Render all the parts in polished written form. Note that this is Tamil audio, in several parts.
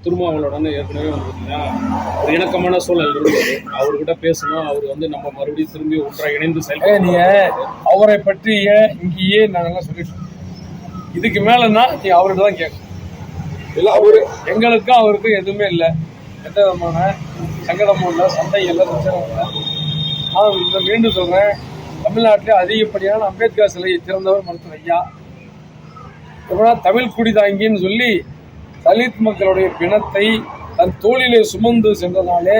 திருமாவளவன் ஏற்கனவே வந்து பார்த்தீங்கன்னா ஒரு இணக்கமான சூழல் இருந்தது. அவர்கிட்ட பேசணும், அவர் வந்து நம்ம மறுபடியும் திரும்பி ஒன்றாக இணைந்து நீங்க அவரை பற்றிய இங்கேயே நாங்கெல்லாம் சொல்லிட்டோம். இதுக்கு மேலன்னா நீ அவர்கிட்ட தான் கேட்கணும். இல்லை அவரு எங்களுக்கும் அவருக்கும் எதுவுமே இல்லை, எந்த விதமான சங்கடமும் இல்லை, சண்டை இல்லை, பிரச்சனை இல்லை. நான் இந்த மீண்டும் சொல்றேன், தமிழ்நாட்டிலே அதிகப்படியான அம்பேத்கர் சிலையை திறந்தவர் மருத்துவர் ஐயா. எப்படின்னா தமிழ் குடிதாங்கின்னு சொல்லி தலித் மக்களுடைய பிணத்தை தன் தோளிலே சுமந்து சென்றதாலே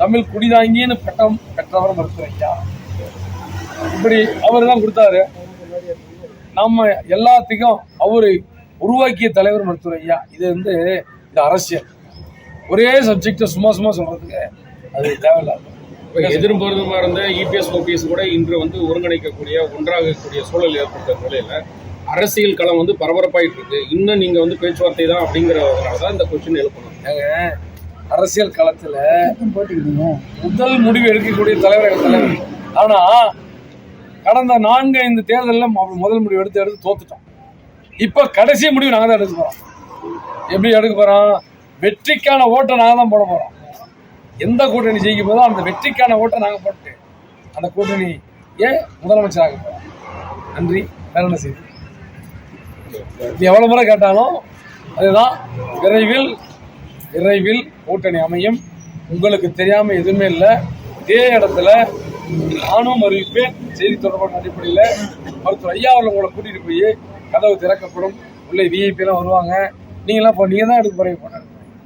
தமிழ் குடிதாங்கின்னு பட்டம் பெற்றவர் மருத்துவர் ஐயா. இப்படி அவர் தான் கொடுத்தாரு. நம்ம எல்லாத்துக்கும் அவரு உருவாக்கிய தலைவர் மருத்துவர் ஐயா. இது வந்து இது அரசியல், ஒரே சப்ஜெக்டை சும்மா சும்மா சொல்றதுக்கு அது தேவையில்லாத. எதிர்பார்ப்புமா இருந்த இபிஎஸ் ஓபிஎஸ் கூட இன்று வந்து ஒருங்கிணைக்கக்கூடிய ஒன்றாகக்கூடிய சூழல் ஏற்பட்ட நிலையில அரசியல் களம் வந்து பரபரப்பாயிட்டு இருக்கு. இன்னும் நீங்க வந்து பேச்சுவார்த்தை தான் அப்படிங்கிறதுனாலதான் இந்த கொஸ்டின் எழுப்பணும். அரசியல் களத்துல முதல் முடிவு எடுக்கக்கூடிய தலைவர். ஆனா கடந்த 4-5 தேர்தலில் முதல் முடிவு எடுத்து தோத்துட்டோம். இப்ப கடைசி முடிவு நாங்க தான் எடுக்க போறோம். எப்படி எடுக்க போறோம்? வெற்றிக்கான ஓட்டை நாங்க தான் போட போறோம். எந்த கூட்டணி ஜெயிக்க போதோ அந்த வெற்றிக்கான ஓட்டை நாங்க போட்டு அந்த கூட்டணி முதலமைச்சராக போறோம். நன்றி. வேற என்ன செய்தி? நீ எவ்வளவு முறை கேட்டாலும் அதுதான், விரைவில் கூட்டணி அமையும். உங்களுக்கு தெரியாம எதுவுமே இல்லை. இதே இடத்துல நானும் அறிவிப்பேன். செய்தி தொடர்பான அடிப்படையில் மருத்துவர் ஐயா அவர்கள் உங்களை கூட்டிட்டு போய் கதவு திறக்கப்படும். உள்ளே விஐபி எல்லாம் வருவாங்க. நீங்களாம் நீங்க தான் எடுக்க போறீங்க.